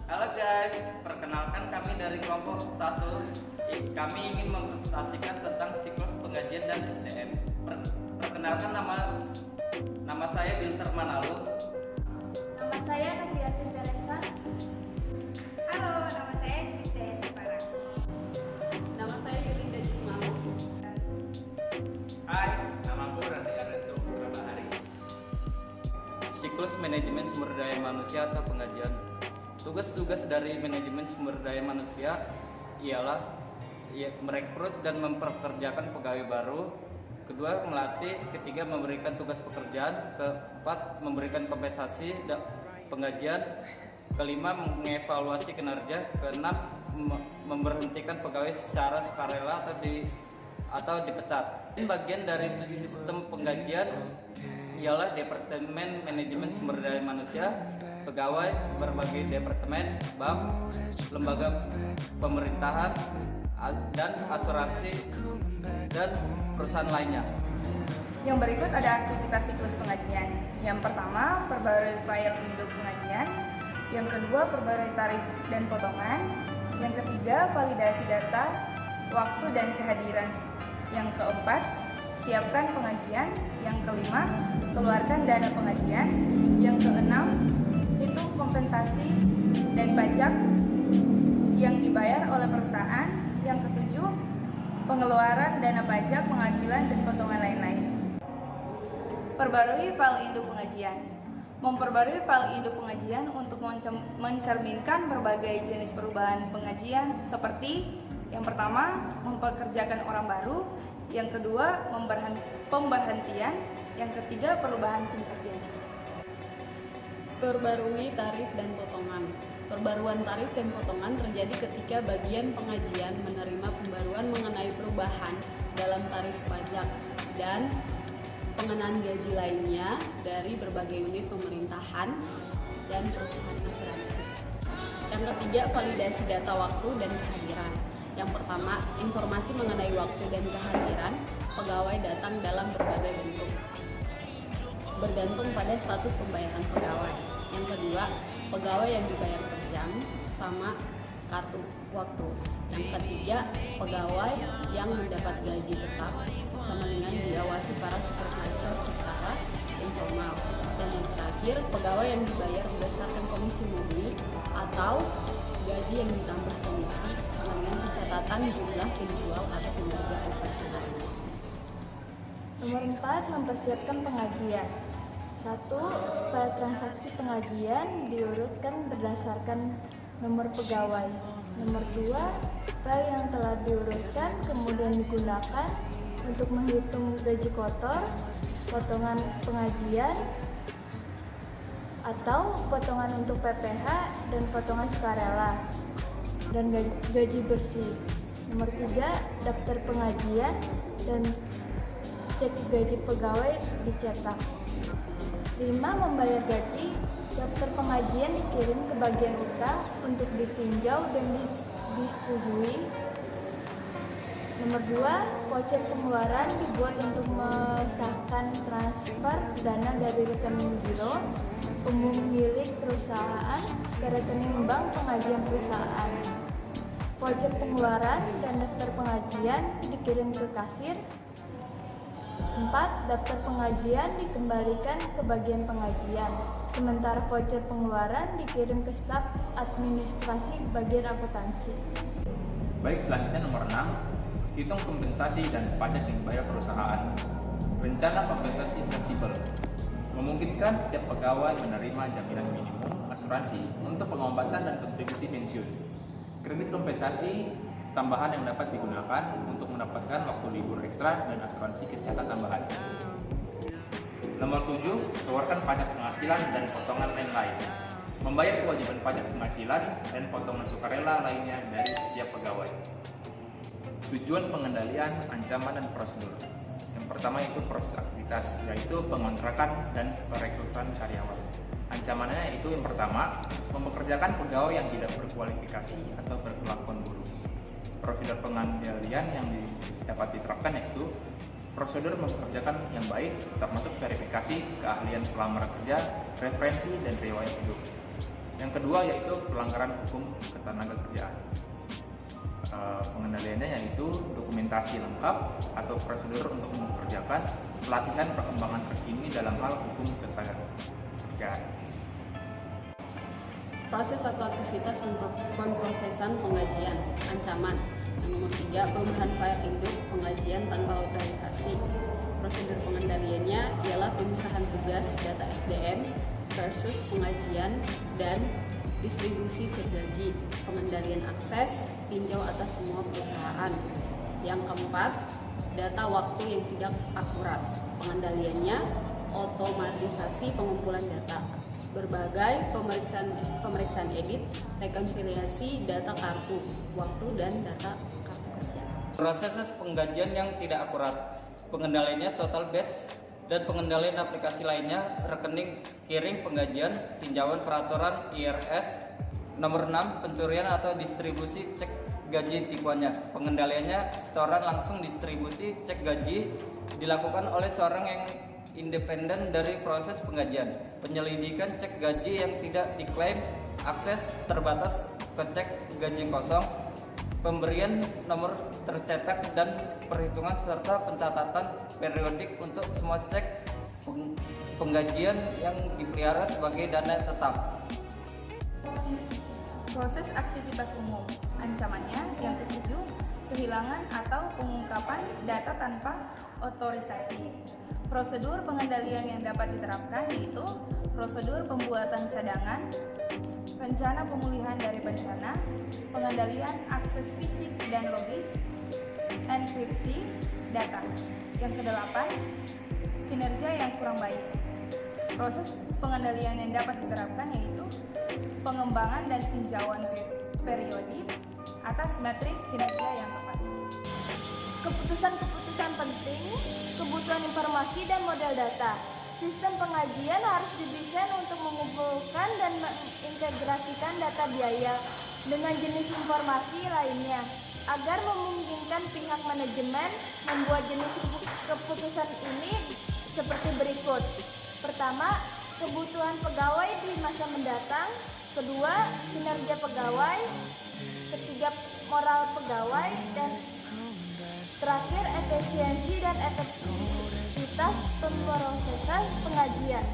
Halo guys, perkenalkan kami dari kelompok 1. Kami ingin mempresentasikan tentang siklus penggajian dan SDM. Perkenalkan nama saya Bilter Manalu. Nama saya Nagiati Teresa. Halo, nama saya Kristen Farah. Nama saya Yulinda Jumalo. Hai, namaku Randy Arento Putrabahari. Siklus manajemen sumber daya manusia atau penggajian. Tugas-tugas dari manajemen sumber daya manusia ialah merekrut dan memperkerjakan pegawai baru. Kedua, melatih. Ketiga, memberikan tugas pekerjaan. Keempat, memberikan kompensasi penggajian. Kelima, mengevaluasi kinerja. Keenam, memberhentikan pegawai secara sukarela atau dipecat. Bagian dari sistem penggajian ialah Departemen Manajemen Sumber Daya Manusia, pegawai berbagai departemen, bank, lembaga pemerintahan, dan asuransi, dan perusahaan lainnya. Yang berikut ada aktivitas siklus penggajian. Yang pertama, perbarui file induk penggajian. Yang kedua, perbarui tarif dan potongan. Yang ketiga, validasi data, waktu dan kehadiran. Yang keempat, siapkan pengajian. Yang kelima, keluarkan dana pengajian. Yang keenam, hitung kompensasi dan pajak yang dibayar oleh perusahaan. Yang ketujuh, pengeluaran dana pajak, penghasilan, dan potongan lain-lain. Perbarui file induk pengajian. Memperbarui file induk pengajian untuk mencerminkan berbagai jenis perubahan pengajian seperti yang pertama, mempekerjakan orang baru. Yang kedua, pemberhentian. Yang ketiga, perubahan tingkat gaji. Perbarui tarif dan potongan. Perbaruan tarif dan potongan terjadi ketika bagian pengajian menerima pembaruan mengenai perubahan dalam tarif pajak dan pengenaan gaji lainnya dari berbagai unit pemerintahan dan perusahaan asuransi. Yang ketiga, validasi data waktu dan kehadiran. Yang pertama, informasi mengenai waktu dan kehadiran pegawai datang dalam berbagai bentuk, bergantung pada status pembayaran pegawai. Yang kedua, pegawai yang dibayar per jam sama kartu waktu. Yang ketiga, pegawai yang mendapat gaji tetap sama dengan diawasi para supervisor secara informal. Dan yang terakhir, pegawai yang dibayar berdasarkan komisi murni atau gaji yang ditambah komisi sama dengan pencatatan jumlah penjual atau kinerja operasional. Nomor 4, mempersiapkan pengajian. 1. File transaksi pengajian diurutkan berdasarkan nomor pegawai. Nomor 2, file yang telah diurutkan kemudian digunakan untuk menghitung gaji kotor, potongan pengajian, atau potongan untuk PPh dan potongan sukarela, dan gaji bersih. Nomor 3, daftar pengajian dan cek gaji pegawai dicetak. 5. Membayar gaji. Daftar pengajian dikirim ke bagian utang untuk ditinjau dan disetujui. Nomor 2, voucher pengeluaran dibuat untuk mengesahkan transfer dana dari rekening biro pemilik perusahaan ke rekening bank pengajian perusahaan. Voucher pengeluaran dan daftar pengajian dikirim ke kasir. 4. Daftar pengajian dikembalikan ke bagian pengajian, sementara voucher pengeluaran dikirim ke staf administrasi bagian akuntansi. Baik, selanjutnya nomor 6, hitung kompensasi dan pajak yang dibayar perusahaan. Rencana kompensasi fleksibel memungkinkan setiap pegawai menerima jaminan minimum asuransi untuk pengobatan dan kontribusi pensiun. Kredit kompensasi tambahan yang dapat digunakan untuk mendapatkan waktu libur ekstra dan asuransi kesehatan tambahan. Nomor 7, keluarkan pajak penghasilan dan potongan lain-lain. Membayar kewajiban pajak penghasilan dan potongan sukarela lainnya dari setiap pegawai. Tujuan pengendalian, ancaman, dan prosedur. Yang pertama itu proses aktivitas, yaitu pengontrakan dan perekrutan karyawan. Ancamannya itu yang pertama, mempekerjakan pegawai yang tidak berkualifikasi atau berkelakuan buruk. Prosedur pengendalian yang dapat diterapkan yaitu prosedur mempekerjakan yang baik, termasuk verifikasi keahlian pelamar kerja, referensi, dan riwayat hidup. Yang kedua yaitu pelanggaran hukum ketenagakerjaan. Pengendaliannya yaitu dokumentasi lengkap atau prosedur untuk memperkerjakan, pelatihan perkembangan terkini dalam hal hukum ketenagakerjaan. Proses atau aktivitas pemrosesan penggajian. Ancaman. Yang nomor 3, perubahan file induk penggajian tanpa otorisasi. Prosedur pengendaliannya ialah pemisahan tugas data SDM versus penggajian dan distribusi cek gaji, pengendalian akses, tinjau atas semua perusahaan. Yang keempat, data waktu yang tidak akurat. Pengendaliannya otomatisasi pengumpulan data, berbagai pemeriksaan edit, rekonsiliasi data kartu, waktu dan data kartu kerja. Proses penggajian yang tidak akurat, pengendaliannya total batch dan pengendalian aplikasi lainnya, rekening, kiring penggajian, tinjauan peraturan IRS. Nomor 6, pencurian atau distribusi cek gaji tipuannya. Pengendaliannya setoran langsung distribusi cek gaji dilakukan oleh seorang yang independen dari proses penggajian. Penyelidikan cek gaji yang tidak diklaim, akses terbatas ke cek gaji kosong, pemberian nomor tercetak dan perhitungan serta pencatatan periodik untuk semua cek penggajian yang dipelihara sebagai dana tetap. Proses aktivitas umum. Ancamannya yang ketujuh, kehilangan atau pengungkapan data tanpa otorisasi. Prosedur pengendalian yang dapat diterapkan yaitu prosedur pembuatan cadangan, rencana pemulihan dari bencana, pengendalian akses fisik dan logis, enkripsi data. Yang kedelapan, kinerja yang kurang baik. Proses pengendalian yang dapat diterapkan yaitu pengembangan dan tinjauan periodik atas metrik kinerja yang tepat. Keputusan-keputusan penting, kebutuhan informasi dan model data. Sistem pengajian harus didesain untuk mengumpulkan dan mengintegrasikan data biaya dengan jenis informasi lainnya agar memungkinkan pihak manajemen membuat jenis keputusan ini seperti berikut. Pertama, kebutuhan pegawai di masa mendatang. Kedua, kinerja pegawai. Ketiga, moral pegawai. Dan terakhir, efisiensi dan efektivitas pemrosesan pengajian.